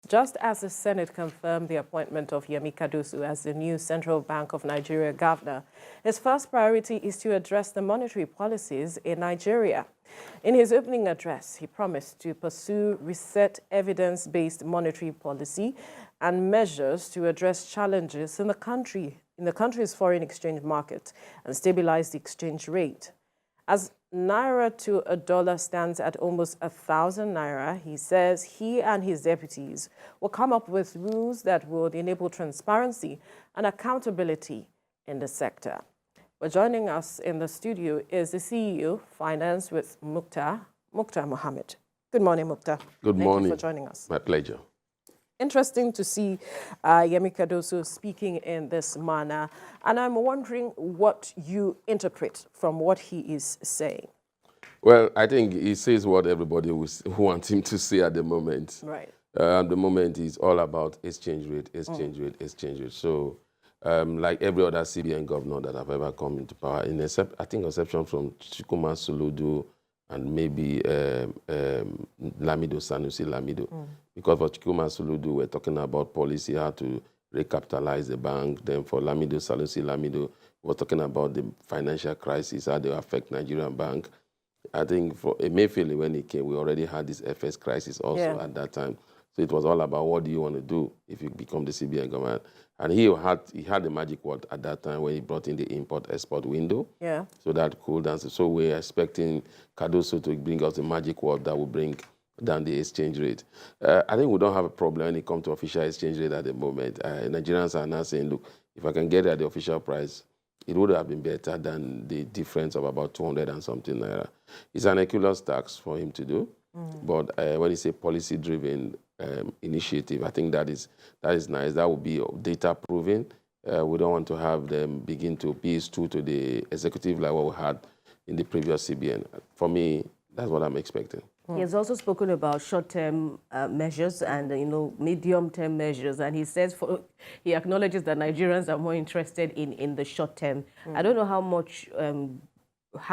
Just as the Senate confirmed the appointment of Yemi Cardoso as the new Central Bank of Nigeria governor, his first priority is to address the monetary policies in Nigeria. In his opening address, he promised to pursue reset evidence-based monetary policy and measures to address challenges in the country's foreign exchange market and stabilize the exchange rate. As naira to a dollar stands at almost 1,000 naira, he says he and his deputies will come up with rules that would enable transparency and accountability in the sector. But joining us in the studio is the CEO, Finance with Mukhtar Mohammed. Good morning, Mukhtar. Good morning. Thank you for joining us. My pleasure. Interesting to see Yemi Cardoso speaking in this manner. And I'm wondering what you interpret from what he is saying. Well, I think he says what everybody wants him to say at the moment. Right. At the moment, it's all about exchange rate, exchange rate, exchange rate. So, like every other CBN governor that have ever come into power, I think exception from Chikuma Soludo and maybe Lamido, Sanusi Lamido. Because for Chikuma Soludo, we're talking about policy, how to recapitalize the bank. Then for Lamido, Sanusi Lamido, we're talking about the financial crisis, how they affect Nigerian bank. I think for Emefiele, when he came, we already had this FS crisis also at that time. So it was all about what do you want to do if you become the CBN government. And he had the magic word at that time when he brought in the import-export window. Yeah. So that cooled down. So we're expecting Cardoso to bring us the magic word that will bring down the exchange rate. I think we don't have a problem when it comes to official exchange rate at the moment. Nigerians are now saying, look, if I can get at the official price, it would have been better than the difference of about 200 and something naira. It's an Herculean task for him to do. But when it's a policy-driven initiative, I think that is nice. That would be data-proven. We don't want to have them begin to be true to the executive like what we had in the previous CBN. For me, that's what I'm expecting. He has also spoken about short-term measures and, medium-term measures. And he says he acknowledges that Nigerians are more interested in the short term. I don't know how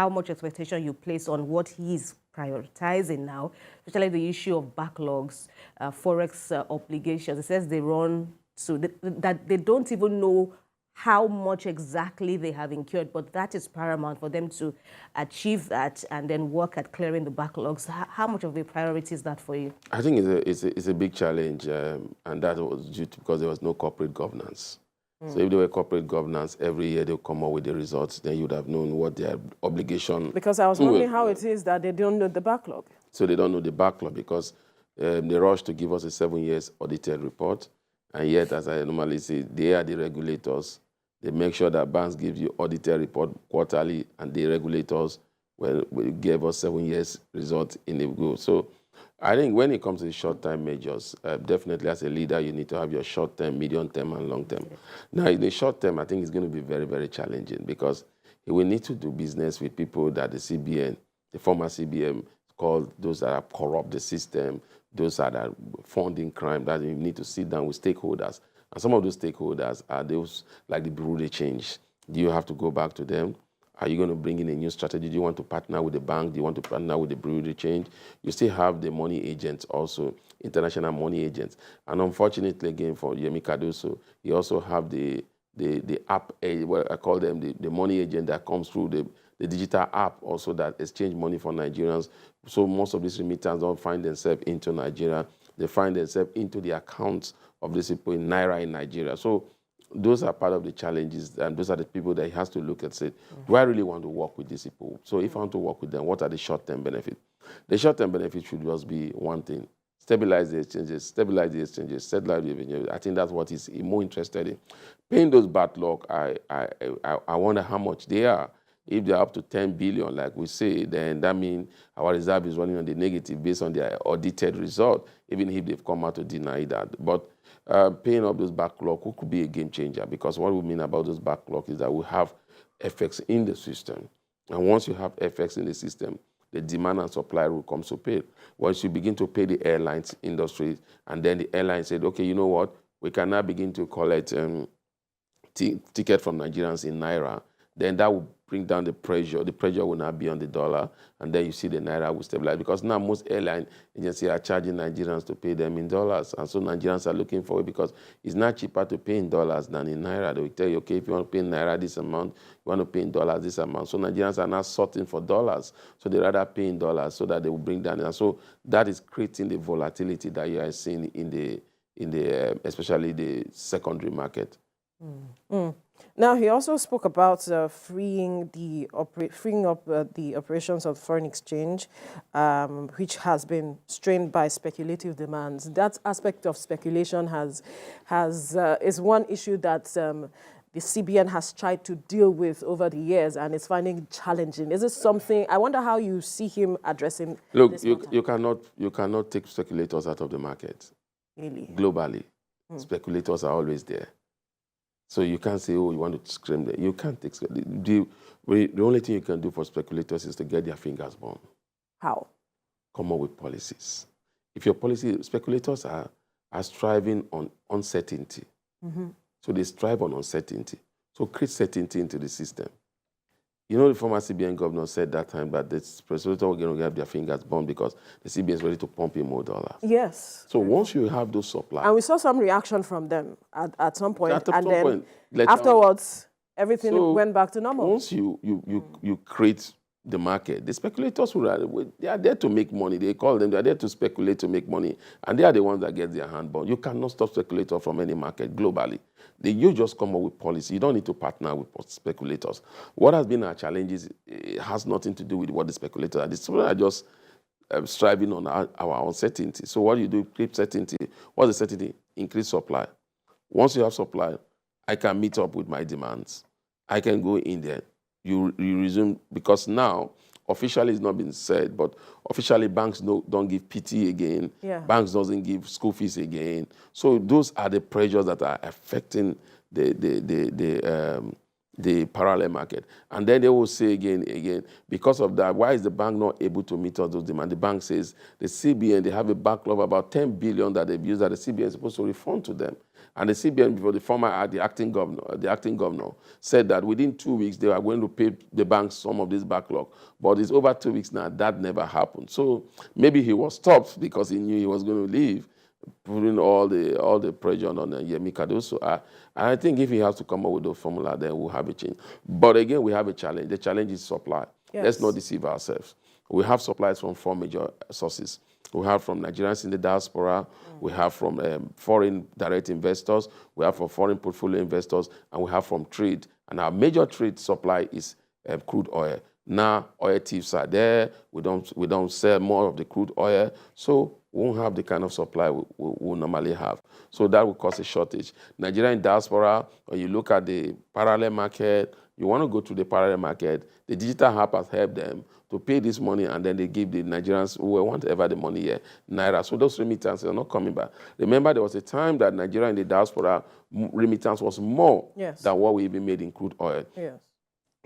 much expectation you place on what he's prioritizing now, especially the issue of backlogs, forex obligations. It says they run so that they don't even know how much exactly they have incurred, but that is paramount for them to achieve that and then work at clearing the backlogs. How much of a priority is that for you? I think it's a big challenge, and that was due to because there was no corporate governance. So if there were corporate governance, every year they'll come up with the results, then you would have known what their obligation. Because I was wondering how it is that they don't know the backlog. So they don't know the backlog because they rush to give us a 7 years audited report, and yet, as I normally say, they are the regulators. They make sure that banks give you audited report quarterly, and the regulators will give us 7 years result in a go. So I think when it comes to short-term measures, definitely as a leader, you need to have your short-term, medium-term, and long-term. Now, in the short term, I think it's going to be very, very challenging because he will need to do business with people that the CBN, the former CBN, called those that have corrupt the system, those that are funding crime, that you need to sit down with stakeholders. And some of those stakeholders are those like the Bureau de Change. Do you have to go back to them? Are you going to bring in a new strategy? Do you want to partner with the bank? Do you want to partner with the Bureau de Change? You still have the money agents also, international money agents. And unfortunately, again, for Yemi Cardoso, you also have the app, what I call them, the money agent that comes through the digital app also that exchange money for Nigerians. So most of these remittance don't find themselves into Nigeria. They find themselves into the accounts of these people in naira in Nigeria. So those are part of the challenges, and those are the people that he has to look at and say, do I really want to work with these people? So if I want to work with them, what are the short-term benefits? The short-term benefits should just be one thing: stabilize the exchanges, stabilize the exchanges, stabilize the revenue. I think that's what he's more interested in. Paying those backlog, I wonder how much they are. If they're up to 10 billion, like we say, then that means our reserve is running on the negative based on their audited result, even if they've come out to deny that. But paying up those backlog could be a game changer, because what we mean about those backlog is that we have effects in the system. And once you have effects in the system, the demand and supply will come to pay. Once you begin to pay the airlines industry, and then the airline said, okay, you know what, we can now begin to collect ticket from Nigerians in naira, then that will bring down the pressure. The pressure will not be on the dollar, and then you see the naira will stabilize. Because now most airline agencies are charging Nigerians to pay them in dollars, and so Nigerians are looking for it because it's not cheaper to pay in dollars than in naira. They will tell you, okay, if you want to pay in naira this amount, you want to pay in dollars this amount. So Nigerians are now sorting for dollars, so they rather pay in dollars so that they will bring down. And so that is creating the volatility that you are seeing in the especially the secondary market. Now, he also spoke about freeing up the operations of foreign exchange, which has been strained by speculative demands. That aspect of speculation is one issue that the CBN has tried to deal with over the years and is finding challenging. Is this something, I wonder how you see him addressing Look, this you cannot take speculators out of the market. Really? Globally, speculators are always there. So you can't say, oh, you want to scream them. You can't take the only thing you can do for speculators is to get their fingers burned. How? Come up with policies. If your policy, speculators are striving on uncertainty. So they strive on uncertainty. So create certainty into the system. You know, the former CBN governor said that time that the speculator were going to have their fingers burned because the CBN is ready to pump in more dollars. Yes. So once you have those supplies. And we saw some reaction from them at some point. Then afterwards, everything went back to normal. Once you create the market, the speculators they are there to make money. They call them, they are there to speculate to make money. And they are the ones that get their hand burned. You cannot stop speculators from any market globally. You just come up with policy. You don't need to partner with speculators. What has been our challenges has nothing to do with what the speculators are. The speculators are just striving on our uncertainty. So what you do, create certainty. What's the certainty? Increase supply. Once you have supply, I can meet up with my demands. I can go in there. You resume, because now, officially it's not been said, but officially banks don't give PT again. Yeah. Banks doesn't give school fees again. So those are the pressures that are affecting the parallel market. And then they will say again, because of that, why is the bank not able to meet all those demands? The bank says the CBN, they have a backlog of about 10 billion that they've used that the CBN is supposed to refund to them. And the CBN, before the acting governor, said that within 2 weeks they are going to pay the banks some of this backlog. But it's over 2 weeks now. That never happened. So maybe he was stopped because he knew he was going to leave, putting all the pressure on Yemi Cardoso. And I think if he has to come up with a formula, then we'll have a change. But again, we have a challenge. The challenge is supply. Yes. Let's not deceive ourselves. We have supplies from 4 major sources. We have from Nigerians in the diaspora, we have from foreign direct investors, we have from foreign portfolio investors, and we have from trade. And our major trade supply is crude oil. Now, oil thieves are there. We don't sell more of the crude oil, so we won't have the kind of supply we normally have. So that will cause a shortage. Nigerian diaspora, when you look at the parallel market, you want to go to the parallel market, the digital hub has helped them to pay this money, and then they give the Nigerians who want ever the money here, naira. So those remittances are not coming back. Remember, there was a time that Nigeria in the diaspora remittance was more than what we even made in crude oil. Yes.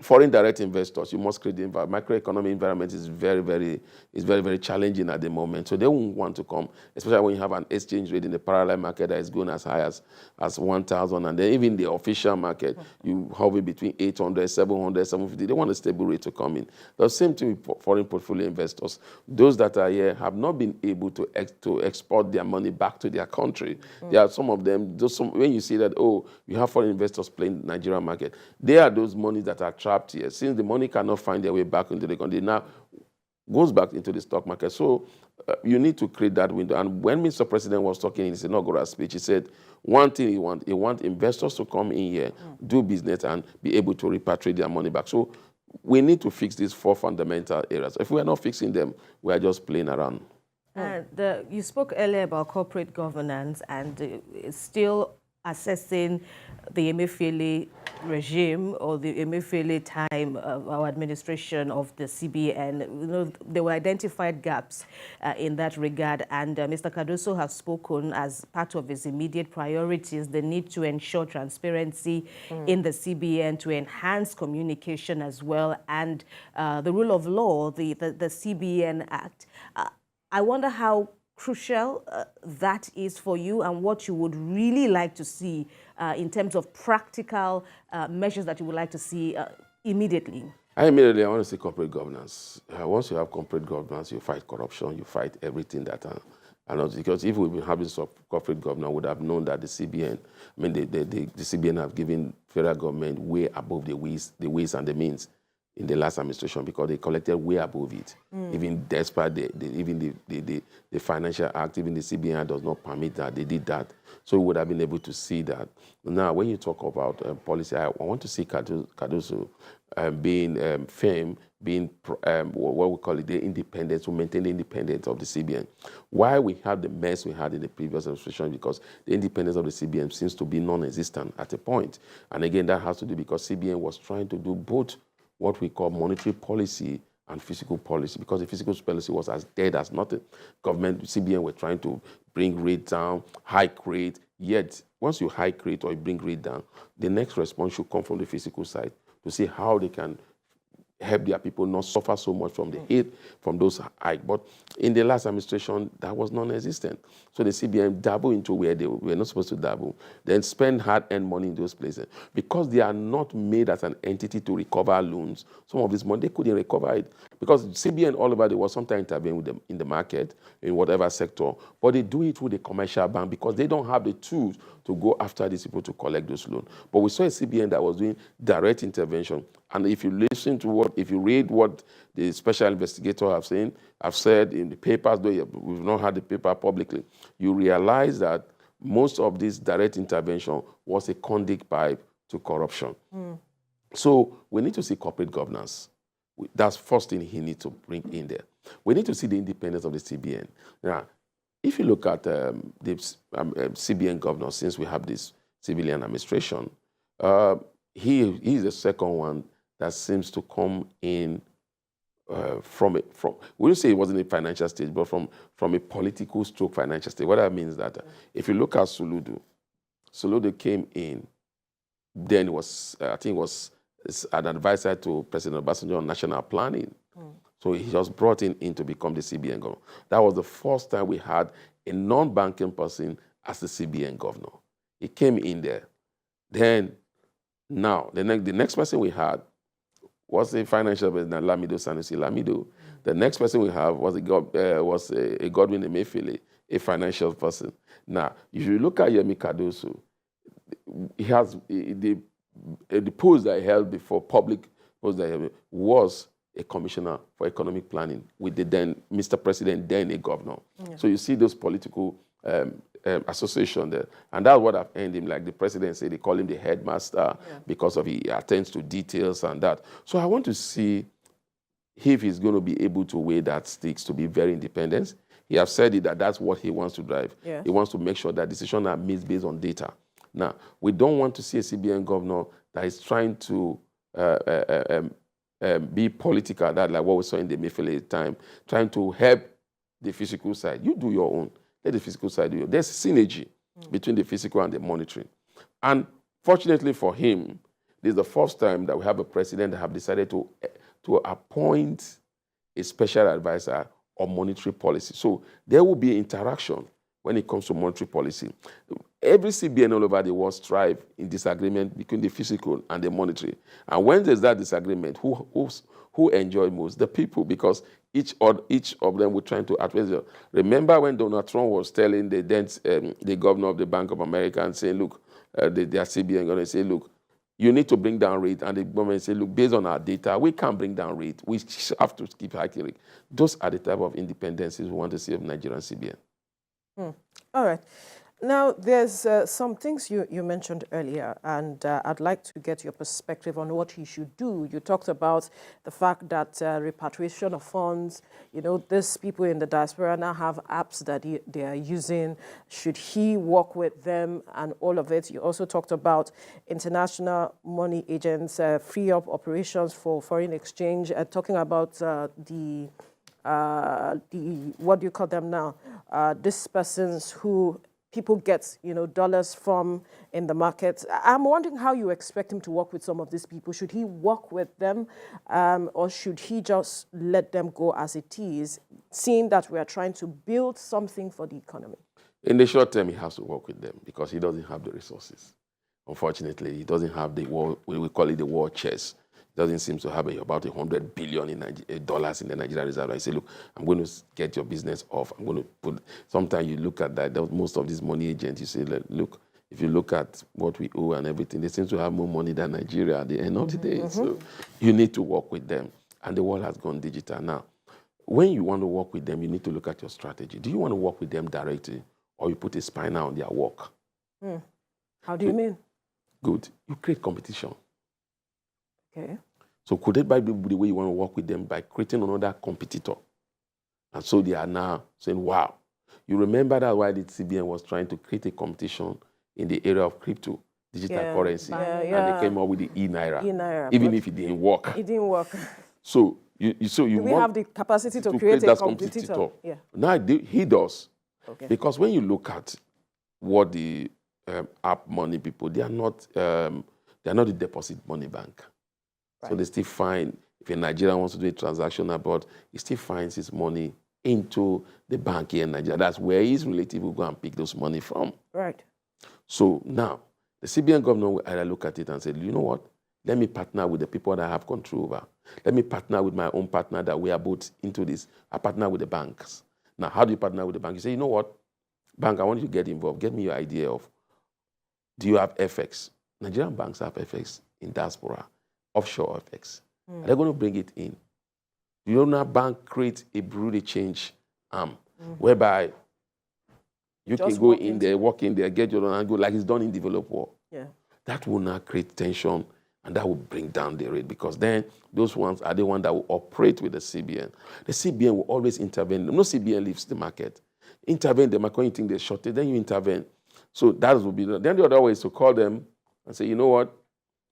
Foreign direct investors, you must create the macroeconomic environment is very challenging at the moment. So they won't want to come, especially when you have an exchange rate in the parallel market that is going as high as 1,000. And then even the official market, you hover between 800, 700, 750. They want a stable rate to come in. The same thing with foreign portfolio investors. Those that are here have not been able to export their money back to their country. There are some of them, when you see that, oh, you have foreign investors playing the Nigerian market, they are those monies that are trapped here. Since the money cannot find their way back into the country, now goes back into the stock market. So you need to create that window. And when Mr. President was talking in his inaugural speech, he said one thing he wants investors to come in here, do business, and be able to repatriate their money back. So we need to fix these 4 fundamental areas. If we are not fixing them, we are just playing around. You spoke earlier about corporate governance and still assessing the Emefiele regime or the Emefiele time of our administration of the CBN. You know, there were identified gaps in that regard, and Mr. Cardoso has spoken as part of his immediate priorities the need to ensure transparency in the CBN, to enhance communication as well, and the rule of law, the CBN Act. I wonder how crucial that is for you and what you would really like to see in terms of practical measures that you would like to see immediately? I want to say corporate governance. Once you have corporate governance, you fight corruption, you fight everything that because if we've been having some corporate governance, we would have known that the CBN, the CBN have given federal government way above the ways and the means in the last administration, because they collected way above it. Even despite the Financial Act, even the CBN does not permit that. They did that. So we would have been able to see that. Now, when you talk about policy, I want to see Cardoso being firm, being what we call it, the independence, to maintain the independence of the CBN. Why we have the mess we had in the previous administration, because the independence of the CBN seems to be non-existent at a point. And again, that has to do because CBN was trying to do both what we call monetary policy and fiscal policy, because the fiscal policy was as dead as nothing. Government, CBN were trying to bring rate down, hike rate, yet once you hike rate or you bring rate down, the next response should come from the fiscal side to see how they can help their people not suffer so much from the hit from those hikes. But in the last administration, that was non-existent. So the CBN dabbled into where they were not supposed to dabble, then spend hard-earned money in those places. Because they are not made as an entity to recover loans, some of this money, they couldn't recover it. Because CBN all over the world sometimes intervene with them in the market, in whatever sector, but they do it through the commercial bank because they don't have the tools to go after these people to collect those loans. But we saw a CBN that was doing direct intervention. And if you listen to if you read what the special investigator have said in the papers, though we've not had the paper publicly, you realize that most of this direct intervention was a conduit pipe to corruption. So we need to see corporate governance. That's first thing he needs to bring in there. We need to see the independence of the CBN. Now, if you look at the CBN governor, since we have this civilian administration, he is the second one that seems to come in from we will say it wasn't a financial stage, but from a political stroke financial stage. What that means that if you look at Soludo came in, then was I think was an advisor to President Obasanjo on national planning. So he just brought in to become the CBN governor. That was the first time we had a non-banking person as the CBN governor. He came in there. Then, now, the next person we had was a financial president, Lamido Sanusi Lamido. The next person we have was a Godwin Emefiele, a financial person. Now, if you look at Yemi Cardoso, he has the post that he held before, public post that he held, was a commissioner for economic planning with the then Mr. President, then a governor. Yeah. So you see those political association there. And that's what I've earned him. Like the president said, they call him the headmaster because of he attends to details and that. So I want to see if he's going to be able to weigh that stakes to be very independent. He has said it that that's what he wants to drive. Yeah. He wants to make sure that decisions are made based on data. Now, we don't want to see a CBN governor that is trying to be political, that like what we saw in the Emefiele time, trying to help the physical side. You do your own. Let the physical side do it. There's synergy between the physical and the monetary. And fortunately for him, this is the first time that we have a president that have decided to appoint a special advisor on monetary policy. So there will be interaction when it comes to monetary policy. Every CBN all over the world strive in disagreement between the physical and the monetary. And when there's that disagreement, who enjoy most? The people, because each of them were trying to advance. Remember when Donald Trump was telling the governor of the Bank of America and saying, look, their CBN going to say, look, you need to bring down rate. And the government say, look, based on our data, we can't bring down rate. We have to keep hiking rate. Those are the type of independences we want to see of Nigerian CBN. All right. Now, there's some things you mentioned earlier, and I'd like to get your perspective on what he should do. You talked about the fact that repatriation of funds, these people in the diaspora now have apps that they are using. Should he work with them and all of it? You also talked about international money agents, free up operations for foreign exchange, talking about the what do you call them now? These persons who people get, dollars from in the market. I'm wondering how you expect him to work with some of these people. Should he work with them or should he just let them go as it is, seeing that we are trying to build something for the economy? In the short term, he has to work with them because he doesn't have the resources. Unfortunately, he doesn't have the war, we call it the war chest. doesn't seem to have about $100 billion in dollars in the Nigerian Reserve. I say, look, I'm going to get your business off. I'm going to put. Sometimes you look at that. Most of these money agents, you say, look, if you look at what we owe and everything, they seem to have more money than Nigeria at the end of the day. So you need to work with them. And the world has gone digital now. When you want to work with them, you need to look at your strategy. Do you want to work with them directly, or you put a spiner on their work? How do you mean? Good. You create competition. Okay. So could it be the way you want to work with them by creating another competitor? And so they are now saying, wow. You remember that why the CBN was trying to create a competition in the area of crypto, digital currency, and they came up with the naira, even if it didn't work. It didn't work. So you do we have the capacity to create a competitor? Yeah. Now he does. Okay. Because when you look at what the app money people, they are not the deposit money bank. Right. So they still find, if a Nigerian wants to do a transaction abroad, he still finds his money into the bank here in Nigeria. That's where his relative will go and pick those money from. Right. So now, the CBN governor will either look at it and say, you know what? Let me partner with the people that I have control over. Let me partner with my own partner that we are both into this. I partner with the banks. Now, how do you partner with the bank? You say, you know what? Bank, I want you to get involved. Get me your idea of, do you have FX? Nigerian banks have FX in diaspora, offshore FX. Are they going to bring it in? You don't have bank create a bureau de change arm, whereby you can go in there, walk in there, get your own and go like it's done in developed world. Yeah. That will not create tension, and that will bring down the rate, because then those ones are the ones that will operate with the CBN. The CBN will always intervene. No CBN leaves the market. Intervene the market, when you think they're shorted, then you intervene. So that will be, then the other way is to call them and say, you know what,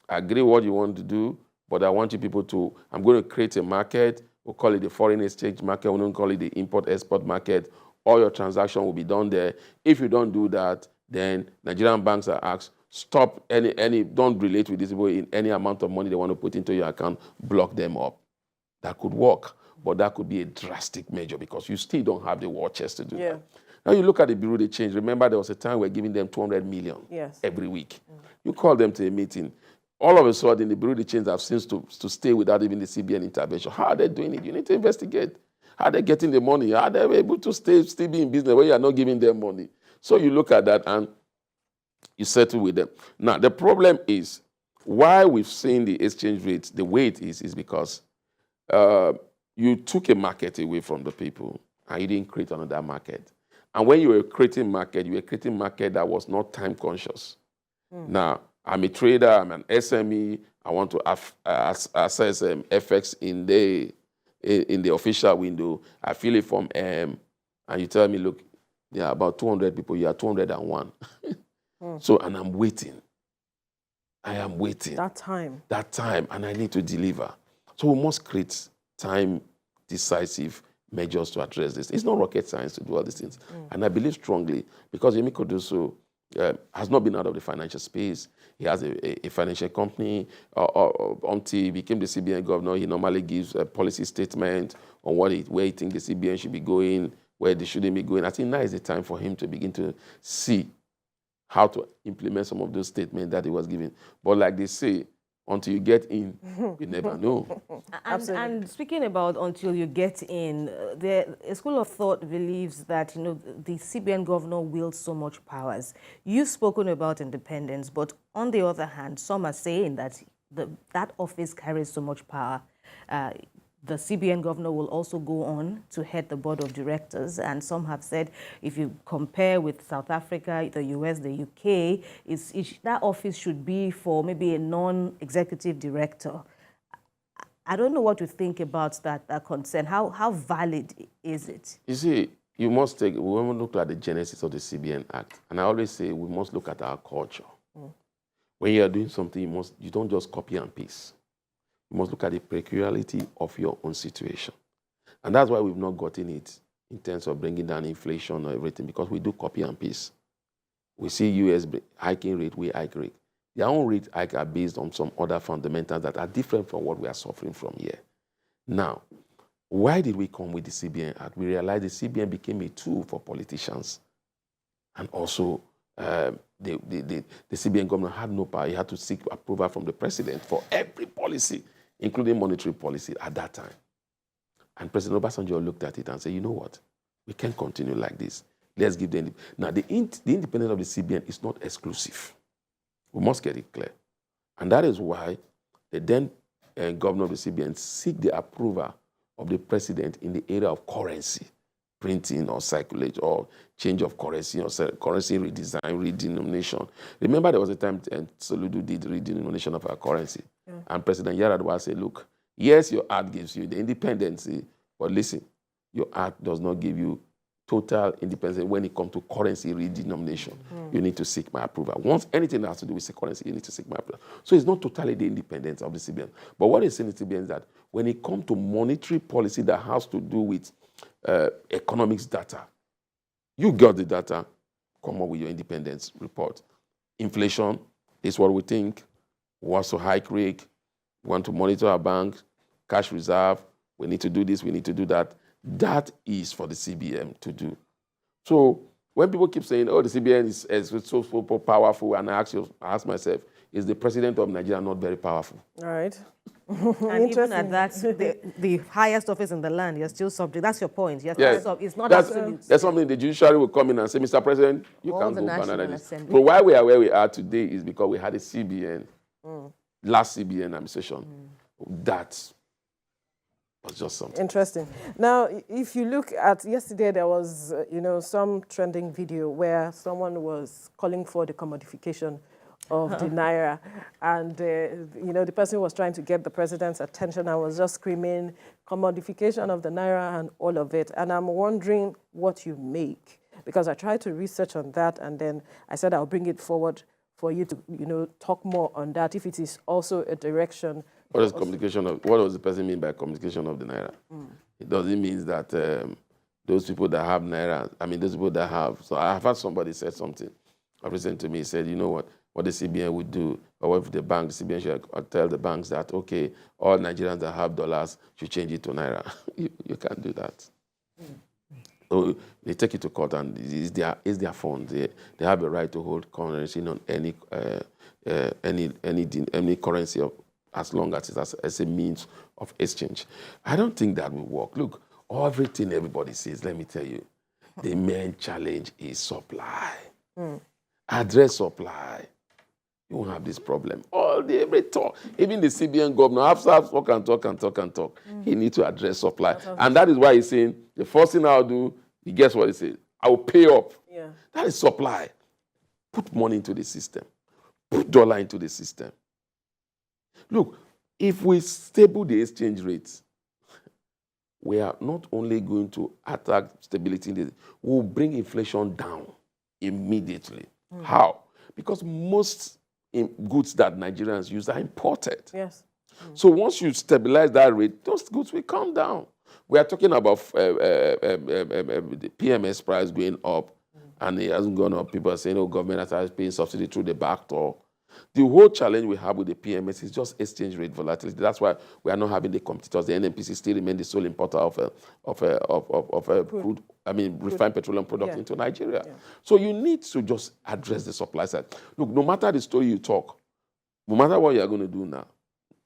I agree what you want to do, but I want you people to, I'm going to create a market. We'll call it the foreign exchange market. We don't call it the import-export market. All your transaction will be done there. If you don't do that, then Nigerian banks are asked, stop don't relate with these people in any amount of money they want to put into your account, block them up. That could work, but that could be a drastic measure because you still don't have the war chest to do that. Now you look at the bureau de change. Remember, there was a time we're giving them 200 million every week. You call them to a meeting. All of a sudden, the bureau de change have seems to stay without even the CBN intervention. How are they doing it? You need to investigate. How are they getting the money? How are they able to still be in business when you are not giving them money? So you look at that and you settle with them. Now, the problem is why we've seen the exchange rate the way it is because you took a market away from the people and you didn't create another market. And when you were creating market, you were creating market that was not time conscious. Now, I'm a trader, I'm an SME, I want to access FX in the official window. I fill it from M, and you tell me, look, there are about 200 people, you are 201. So, and I'm waiting. I am waiting. That time, and I need to deliver. So we must create time decisive measures to address this. It's not rocket science to do all these things. And I believe strongly, because Yemi Cardoso has not been out of the financial space. He has a financial company. Until he became the CBN governor, he normally gives a policy statement on where he thinks the CBN should be going, where they shouldn't be going. I think now is the time for him to begin to see how to implement some of those statements that he was giving. But like they say, until you get in, you never know. And speaking about until you get in, a school of thought believes that the CBN governor wields so much powers. You've spoken about independence, but on the other hand, some are saying that that office carries so much power. The CBN governor will also go on to head the board of directors, and some have said if you compare with South Africa, the US, the UK, that office should be for maybe a non-executive director. I don't know what to think about that concern. How valid is it? You see, we must look at the genesis of the CBN Act, and I always say we must look at our culture. When you are doing something, you don't just copy and paste. You must look at the peculiarity of your own situation. And that's why we've not gotten it in terms of bringing down inflation or everything, because we do copy and paste. We see US hiking rate, we hike rate. Their own rate hike are based on some other fundamentals that are different from what we are suffering from here. Now, why did we come with the CBN Act? We realized the CBN became a tool for politicians. And also, the CBN governor had no power. He had to seek approval from the president for every policy including monetary policy at that time. And President Obasanjo looked at it and said, you know what? We can't continue like this. Let's give them. Now, the independence of the CBN is not exclusive. We must get it clear. And that is why the then governor of the CBN seek the approval of the president in the area of currency, printing or circulate or change of currency or currency redesign, redenomination. Remember there was a time Soludo did redenomination of our currency. Yeah. And President Yaradua said, look, yes, your act gives you the independence, but listen, your act does not give you total independence when it comes to currency redenomination. You need to seek my approval. Once anything that has to do with the currency, you need to seek my approval. So it's not totally the independence of the CBN. But what is in the CBN is that when it comes to monetary policy that has to do with economics data, you got the data, come up with your independence report. Inflation is what we think. We want to hike rate. We want to monitor our bank, cash reserve. We need to do this, we need to do that. That is for the CBN to do. So when people keep saying, oh, the CBN is so powerful, and I ask myself, is the president of Nigeria not very powerful? All right. And even at that, the highest office in the land, you're still subject. That's your point. Yes. It's not absolute. That's something the judiciary will come in and say, Mr. President, you can't go Canada. But why we are where we are today is because we had a CBN, last CBN administration, that was just something. Interesting. Now, if you look at yesterday, there was, some trending video where someone was calling for the commodification of the naira, and the person was trying to get the president's attention and was just screaming commodification of the naira and all of it. And I'm wondering what you make, because I tried to research on that, and then I said I'll bring it forward for you to talk more on that, if it is also a direction. What is communication of? What does the person mean by communication of the naira? It doesn't mean that those people that have naira. I mean, those people that have. So I've had somebody said something. A person to me said, you know what? What the CBN would do, or what if the CBN should tell the banks that, okay, all Nigerians that have dollars should change it to naira. You can't do that. So they take it to court, and it's their fund. They have a right to hold currency on any currency of, as long as it's as a means of exchange. I don't think that will work. Look, everything everybody says, let me tell you, the main challenge is supply. Address supply. You won't have this problem. All day, every talk. Even the CBN governor, after talk. He needs to address supply. And that is why he's saying, the first thing I'll do, he guess what he says? I will pay up. Yeah. That is supply. Put money into the system. Put dollar into the system. Look, if we stable the exchange rates, we are not only going to attack stability, we will bring inflation down immediately. How? Because most goods that Nigerians use are imported. Yes. So once you stabilize that rate, those goods will come down. We are talking about the PMS price going up, and it hasn't gone up. People are saying, oh, government has paying subsidy through the back door. The whole challenge we have with the PMS is just exchange rate volatility. That's why we are not having the competitors. The NNPC still remains the sole importer of crude, refined petroleum product into Nigeria. Yeah. So you need to just address the supply side. Look, no matter the story you talk, no matter what you are going to do now,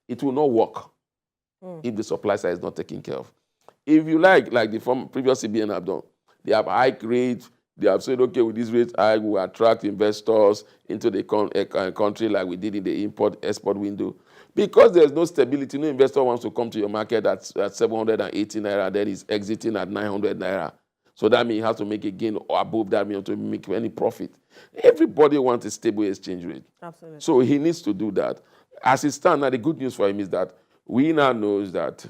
it will not work if the supply side is not taken care of. If you like the previous CBN have done, they have high rates. They have said, okay, with this rate, I will attract investors into the country like we did in the import-export window. Because there's no stability, no investor wants to come to your market at 780 naira, then he's exiting at 900 naira. So that means he has to make a gain or above that means to make any profit. Everybody wants a stable exchange rate. Absolutely. So he needs to do that. As it stands now, the good news for him is that we now know that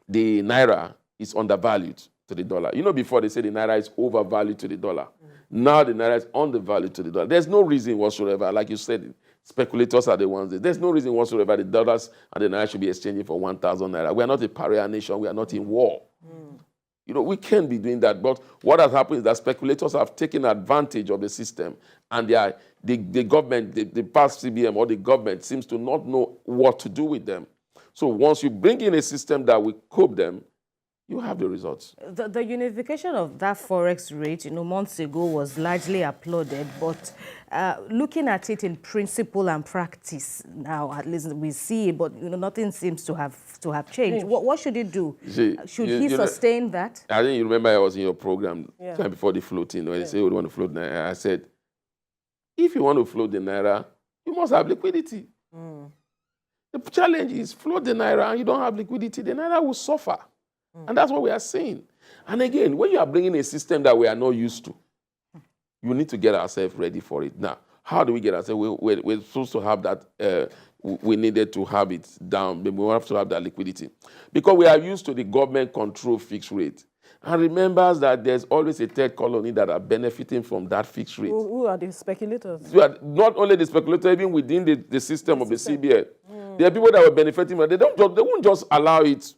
the naira is undervalued to the dollar. Before they said the naira is overvalued to the dollar. Now the naira is undervalued to the dollar. There's no reason whatsoever, like you said, speculators are the ones. There's no reason whatsoever the dollars and the naira should be exchanging for 1,000 naira. We are not a pariah nation. We are not in war. We can't be doing that. But what has happened is that speculators have taken advantage of the system, and the government, the past CBN or the government seems to not know what to do with them. So once you bring in a system that will cope them, you have the results. The unification of that forex rate, months ago was largely applauded, but looking at it in principle and practice now, at least we see, but nothing seems to have changed. What should he do? Should he sustain that? I think you remember I was in your program time before the floating, when they say we want to float naira. I said, if you want to float the naira, you must have liquidity. The challenge is float the naira and you don't have liquidity, the naira will suffer. And that's what we are seeing. And again, when you are bringing a system that we are not used to, you need to get ourselves ready for it. Now, how do we get ourselves? We're supposed to have that, we needed to have it down. We have to have that liquidity. Because we are used to the government control fixed rate. And remember that there's always a third colony that are benefiting from that fixed rate. Who are the speculators? Not only the speculators, even within the system of the CBN. There are people that were benefiting, but they won't just allow it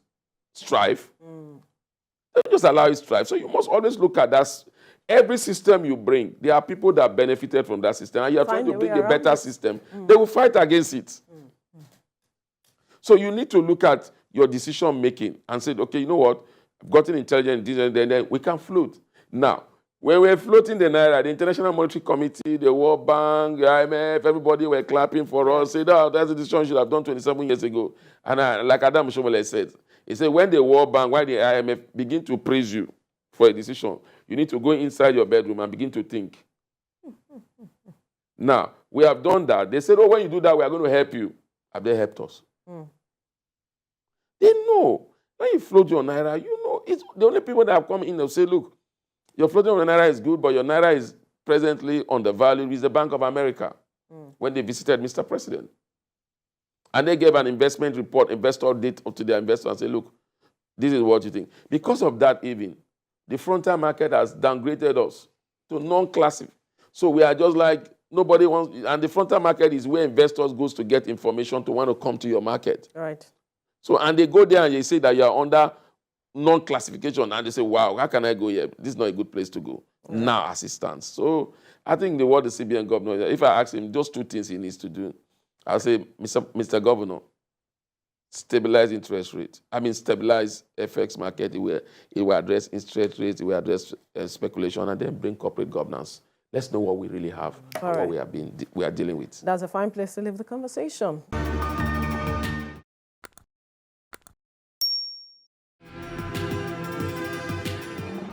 strive. They won't just allow it strive. So you must always look at that. Every system you bring, there are people that benefited from that system, and you are trying to bring a better system. They will fight against it. So you need to look at your decision making and say, okay, you know what? I've gotten intelligent, then we can float. Now, when we're floating the naira, the International Monetary Committee, the World Bank, the IMF, everybody were clapping for us, said, oh, that's a decision you should have done 27 years ago. And like Adam Shomole said, he said, when the World Bank, when the IMF begin to praise you for a decision, you need to go inside your bedroom and begin to think. Now, we have done that. They said, oh, when you do that, we are going to help you. Have they helped us? They know. When you float your naira, you know, it's the only people that have come in and say, look, your floating on the naira is good, but your naira is presently undervalued with the Bank of America when they visited Mr. President. And they gave an investment report, investor date to their investor and said, look, this is what you think. Because of that even, the frontier market has downgraded us to non-classic. So we are just like, nobody wants, and the frontier market is where investors goes to get information to want to come to your market. Right. So, and they go there and they say that you are under non-classification, and they say, wow, how can I go here? This is not a good place to go. Now, as it stands. So, I think the CBN Governor, if I ask him those two things he needs to do, I'll say, Mr. Governor, stabilize interest rate. Stabilize FX market. It will address interest rates, it will address speculation, and then bring corporate governance. Let's know what we really have, and what we are dealing with. That's a fine place to leave the conversation.